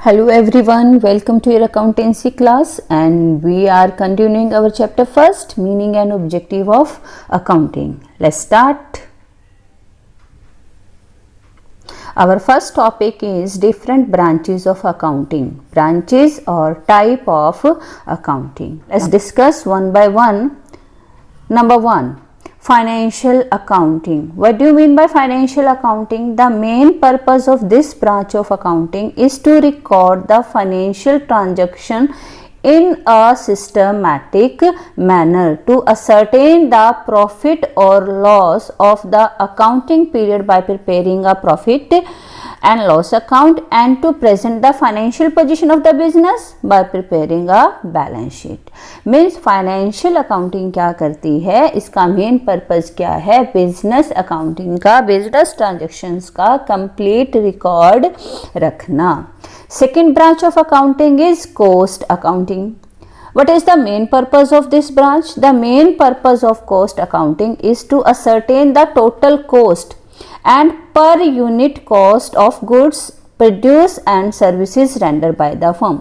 Hello everyone, welcome to your accountancy class and we are continuing our chapter first, meaning and objective of accounting. Let's start. Our first topic is different branches of accounting, branches or type of accounting. Let's discuss one by one. Number one, financial accounting. What do you mean by financial accounting? The main purpose of this branch of accounting is to record the financial transaction in a systematic manner to ascertain the profit or loss of the accounting period by preparing a profit and loss account and to present the financial position of the business by preparing a balance sheet. Means financial accounting क्या करती है, इसका main purpose क्या है, business accounting का, business transactions का complete record रखना. Second branch of accounting is cost accounting. What is the main purpose of this branch? The main purpose of cost accounting is to ascertain the total cost and per unit cost of goods produce and services render by the firm.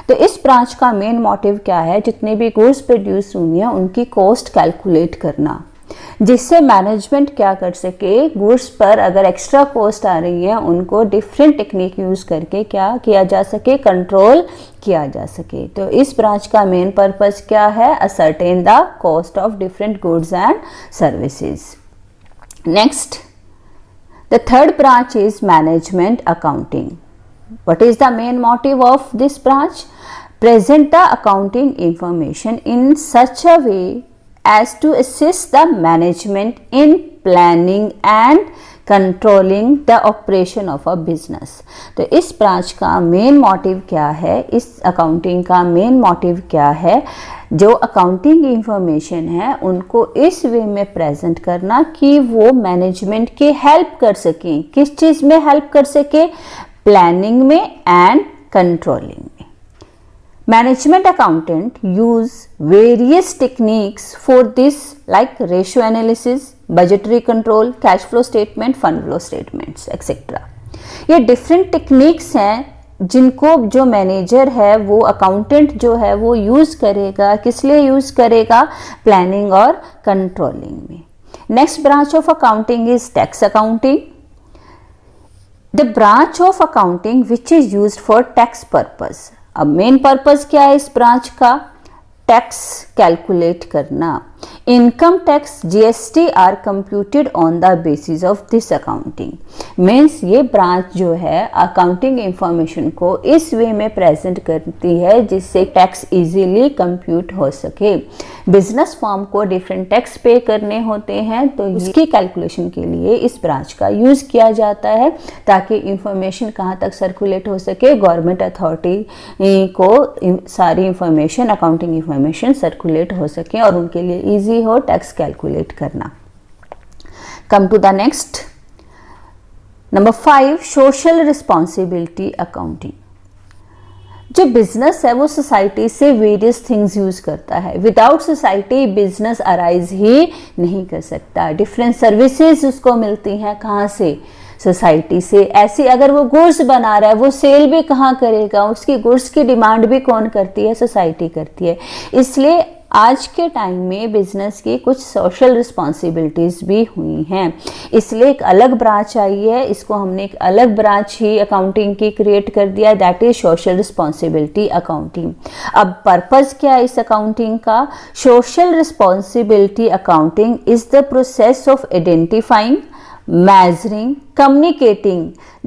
तो इस branch का main motive क्या है, जितने भी goods produce हुई हैं उनकी कॉस्ट कैलकुलेट करना, जिससे मैनेजमेंट क्या कर सके, गुड्स पर अगर एक्स्ट्रा कॉस्ट आ रही है उनको डिफरेंट टेक्निक यूज़ करके क्या किया जा सके, कंट्रोल किया जा सके. तो इस ब्रांच का मेन पर्पस क्या है, ascertain the cost of different goods and services. Next, the third branch is management accounting. What is the main motive of this branch? Present the accounting information in such a way as to assist the management in planning and controlling the operation of a business. तो इस branch का main motive क्या है, इस accounting का main motive क्या है, जो अकाउंटिंग इंफॉर्मेशन है उनको इस वे में प्रेजेंट करना कि वो मैनेजमेंट की हेल्प कर सकें. किस चीज़ में हेल्प कर सके, प्लानिंग में एंड कंट्रोलिंग में. Management accountant use various techniques for this like ratio analysis, budgetary control, cash flow statement, fund flow statements, etc. ये different techniques हैं जिनको जो मैनेजर है, वो अकाउंटेंट जो है वो यूज़ करेगा. किस लिए यूज़ करेगा, प्लानिंग और कंट्रोलिंग में. Next branch of accounting is tax accounting. The branch of accounting which is used for tax purpose. अब मेन पर्पस क्या है इस ब्रांच का, टैक्स कैलकुलेट करना. Income tax, GST R computed on the basis of this accounting. Means ये branch जो है accounting information को इस वे में प्रेजेंट करती है जिससे टैक्स इजीली कंप्यूट हो सके. बिजनेस फॉर्म को डिफरेंट टैक्स पे करने होते हैं तो इसकी कैलकुलेशन के लिए इस ब्रांच का यूज़ किया जाता है ताकि इंफॉर्मेशन कहाँ तक सर्कुलेट हो सके, गवर्नमेंट अथॉरिटी को सारी इंफॉर्मेशन, अकाउंटिंग इंफॉर्मेशन सर्कुलेट हो सके और उनके लिए ईजी हो टैक्स कैलकुलेट करना. Come to the next, number 5, social responsibility accounting. जो बिजनेस है वो सोसाइटी से वेरियस थिंग्स यूज़ करता है. विदाउट सोसाइटी बिजनेस अराइज ही नहीं कर सकता. डिफरेंट सर्विसेज उसको मिलती हैं, कहाँ से, सोसाइटी से. ऐसी अगर वो गुड्स बना रहा है वो सेल भी कहाँ करेगा, उसकी गुड्स की डिमांड भी कौन करती है, सोसाइटी करती है. इसलिए आज के टाइम में बिजनेस की कुछ सोशल रिस्पॉन्सिबिलिटीज़ भी हुई हैं, इसलिए एक अलग ब्रांच आई है. इसको हमने एक अलग ब्रांच ही अकाउंटिंग की क्रिएट कर दिया, that is social responsibility accounting. अब पर्पस क्या है इस अकाउंटिंग का, social responsibility accounting is the process of identifying, measuring, communicating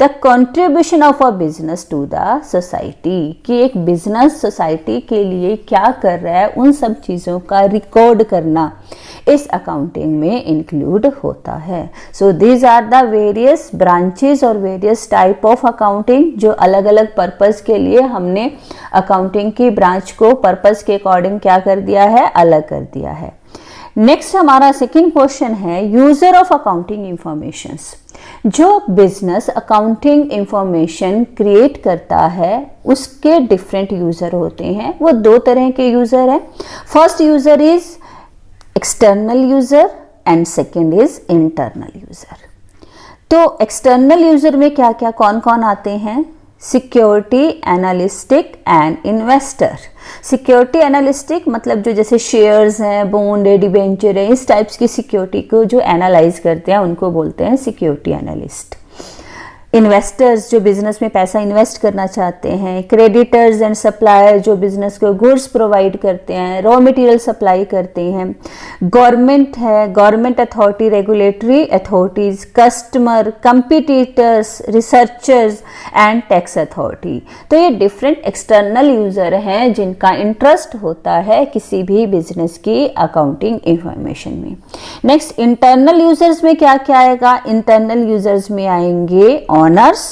the contribution of a business to the society. कि एक बिजनेस सोसाइटी के लिए क्या कर रहा है, उन सब चीज़ों का रिकॉर्ड करना इस अकाउंटिंग में इंक्लूड होता है. So these are the various branches और वेरियस टाइप ऑफ अकाउंटिंग जो अलग अलग पर्पस के लिए हमने अकाउंटिंग की ब्रांच को पर्पस के अकॉर्डिंग क्या कर दिया है, अलग कर दिया है. नेक्स्ट हमारा सेकंड क्वेश्चन है यूजर ऑफ अकाउंटिंग इंफॉर्मेशंस. जो बिजनेस अकाउंटिंग इंफॉर्मेशन क्रिएट करता है उसके डिफरेंट यूजर होते हैं. वो दो तरह के यूजर हैं. First user is external user and second is internal user. तो एक्सटर्नल यूजर में क्या क्या कौन कौन आते हैं, सिक्योरिटी एनालिस्टिक एंड इन्वेस्टर। सिक्योरिटी एनालिस्टिक मतलब जो जैसे शेयर्स हैं, बॉन्ड है, डिबेंचर है, इस टाइप्स की सिक्योरिटी को जो एनालाइज करते हैं उनको बोलते हैं सिक्योरिटी एनालिस्ट। इन्वेस्टर्स जो बिजनेस में पैसा इन्वेस्ट करना चाहते हैं। क्रेडिटर्स एंड सप्लायर जो बिजनेस को गुड्स प्रोवाइड करते हैं, रॉ मटेरियल सप्लाई करते हैं। गवर्नमेंट है, government authority, regulatory authorities, customer, competitors, researchers and tax authority. तो ये डिफरेंट एक्सटर्नल यूजर हैं जिनका इंटरेस्ट होता है किसी भी बिजनेस की अकाउंटिंग इंफॉर्मेशन में। नेक्स्ट इंटरनल यूजर्स में क्या क्या आएगा? इंटरनल यूजर्स में आएंगे owners,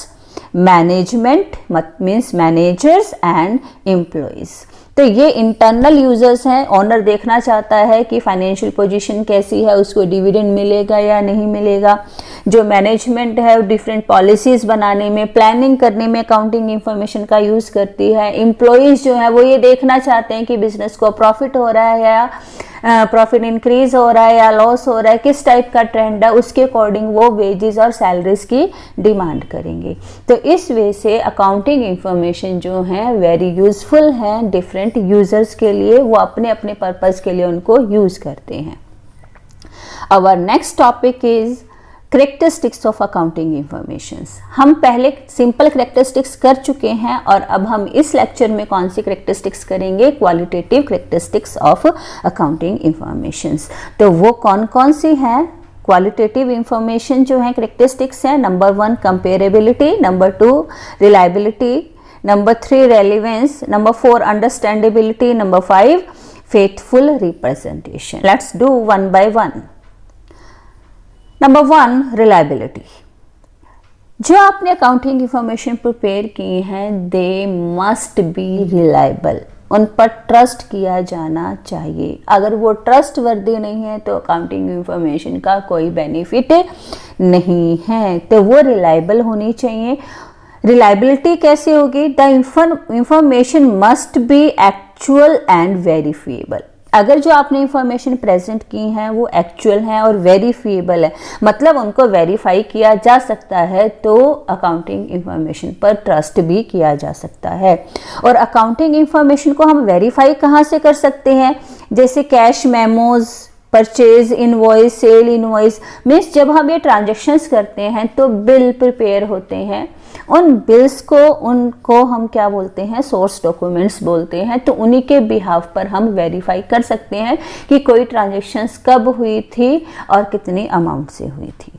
management means managers and employees. तो ये इंटरनल यूजर्स हैं। ओनर देखना चाहता है कि फाइनेंशियल पोजीशन कैसी है, उसको डिविडेंड मिलेगा या नहीं मिलेगा। जो मैनेजमेंट है वो डिफरेंट पॉलिसीज बनाने में, प्लानिंग करने में अकाउंटिंग इंफॉर्मेशन का यूज करती है। एम्प्लॉइज जो है वो ये देखना चाहते हैं कि बिजनेस को प्रॉफिट हो रहा है या प्रॉफिट इंक्रीज हो रहा है या लॉस हो रहा है, किस टाइप का ट्रेंड है, उसके अकॉर्डिंग वो वेजेस और सैलरीज की डिमांड करेंगे। तो इस वे से अकाउंटिंग इंफॉर्मेशन जो है वेरी यूजफुल है डिफरेंट यूजर्स के लिए, वो अपने अपने पर्पस के लिए उनको यूज करते हैं। Our next topic is characteristics of accounting informations. हम पहले सिंपल करेक्टरिस्टिक्स कर चुके हैं और अब हम इस लेक्चर में कौन सी करेक्टरिस्टिक्स करेंगे? Qualitative characteristics of accounting informations. तो वो कौन कौन सी हैं? क्वालिटेटिव इंफॉर्मेशन जो है करेक्टरिस्टिक्स है, number 1 comparability, number 2 reliability, number 3 relevance, number 4 understandability, number 5 faithful representation. Let's do one by one. Number 1 reliability. जो आपने अकाउंटिंग इंफॉर्मेशन प्रिपेयर की हैं दे मस्ट बी रिलायबल, उन पर ट्रस्ट किया जाना चाहिए। अगर वो ट्रस्ट वर्दी नहीं है तो अकाउंटिंग इंफॉर्मेशन का कोई बेनिफिट नहीं है। तो वो रिलायबल होनी चाहिए। रिलायबिलिटी कैसे होगी? The information must be actual and verifiable. अगर जो आपने इंफॉर्मेशन प्रेजेंट की है वो एक्चुअल है और वेरीफिएबल है, मतलब उनको वेरीफाई किया जा सकता है, तो अकाउंटिंग इंफॉर्मेशन पर ट्रस्ट भी किया जा सकता है। और अकाउंटिंग इंफॉर्मेशन को हम वेरीफाई कहाँ से कर सकते हैं? जैसे cash memos, purchase invoice, sale invoice, means जब हम ये ट्रांजेक्शन्स करते हैं तो बिल प्रिपेयर होते हैं, उन बिल्स को उनको हम क्या बोलते हैं? सोर्स डॉक्यूमेंट्स बोलते हैं। तो उन्हीं के बिहाफ पर हम वेरीफाई कर सकते हैं कि कोई ट्रांजेक्शन्स कब हुई थी और कितनी अमाउंट से हुई थी।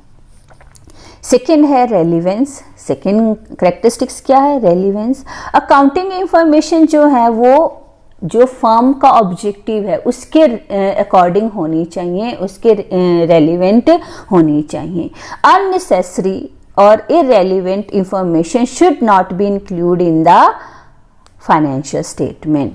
सेकेंड है रेलिवेंस। सेकेंड करेक्टरिस्टिक्स क्या है? रेलिवेंस। अकाउंटिंग इंफॉर्मेशन जो है वो जो फर्म का ऑब्जेक्टिव है उसके अकॉर्डिंग होनी चाहिए, उसके रेलिवेंट होनी चाहिए। अननेसेसरी और irrelevant information should not be included in the financial statement।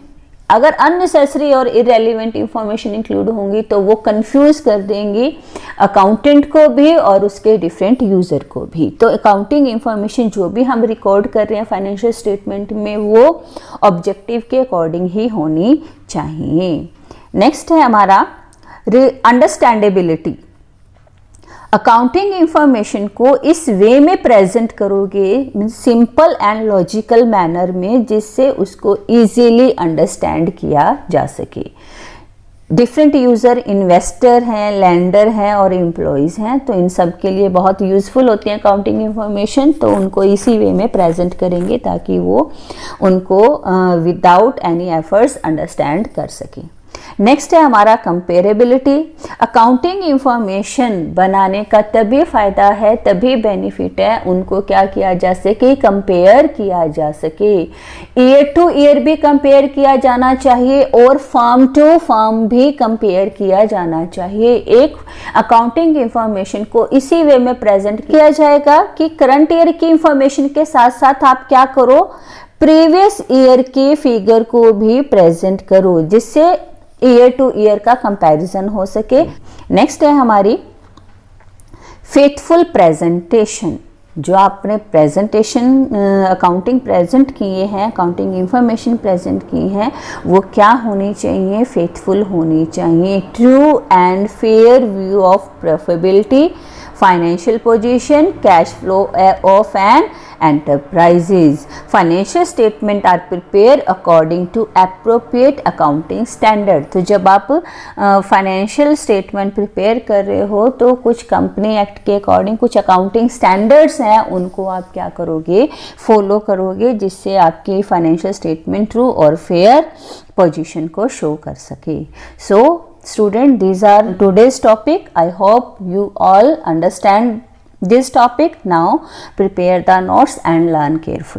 अगर अननेसेसरी और इरेलीवेंट इंफॉर्मेशन इंक्लूड होंगी तो वो कंफ्यूज कर देंगी अकाउंटेंट को भी और उसके डिफरेंट यूजर को भी। तो अकाउंटिंग इंफॉर्मेशन जो भी हम रिकॉर्ड कर रहे हैं फाइनेंशियल स्टेटमेंट में वो ऑब्जेक्टिव के अकॉर्डिंग ही होनी चाहिए। नेक्स्ट है हमारा अंडरस्टैंडेबिलिटी। अकाउंटिंग इंफॉर्मेशन को इस वे में प्रेजेंट करोगे सिंपल एंड लॉजिकल मैनर में जिससे उसको इजीली अंडरस्टैंड किया जा सके। डिफरेंट यूज़र इन्वेस्टर हैं, लेंडर हैं और एम्प्लॉयज़ हैं, तो इन सब के लिए बहुत यूज़फुल होती है अकाउंटिंग इंफॉर्मेशन। तो उनको इसी वे में प्रेजेंट करेंगे ताकि वो उनको विदाउट एनी एफर्ट्स अंडरस्टैंड कर सकें। नेक्स्ट है हमारा कंपेरेबिलिटी। अकाउंटिंग इंफॉर्मेशन बनाने का तभी फायदा है, तभी बेनिफिट है, उनको क्या किया जा सके? कंपेयर किया जा सके। ईयर टू ईयर भी कंपेयर किया जाना चाहिए और फर्म टू फर्म भी कंपेयर किया जाना चाहिए। एक अकाउंटिंग इंफॉर्मेशन को इसी वे में प्रेजेंट किया जाएगा कि करंट ईयर की इंफॉर्मेशन के साथ साथ आप क्या करो? प्रीवियस ईयर की फिगर को भी प्रेजेंट करो जिससे ईयर टू ईयर का कंपैरिजन हो सके। नेक्स्ट है हमारी फेथफुल प्रेजेंटेशन। जो आपने प्रेजेंटेशन अकाउंटिंग प्रेजेंट किए हैं, अकाउंटिंग इंफॉर्मेशन प्रेजेंट की हैं, वो क्या होनी चाहिए? फेथफुल होनी चाहिए। True and fair view of profitability, Financial position, cash flow of an enterprises. Financial statement are prepared according to appropriate accounting standard. तो जब आप फाइनेंशियल स्टेटमेंट प्रिपेयर कर रहे हो तो कुछ कंपनी एक्ट के अकॉर्डिंग कुछ अकाउंटिंग स्टैंडर्ड्स हैं, उनको आप क्या करोगे, फॉलो करोगे, जिससे आपकी फाइनेंशियल स्टेटमेंट ट्रू और फेयर पोजीशन को शो कर सके. सो student, these are today's topic. I hope you all understand this topic. Now prepare the notes and learn carefully.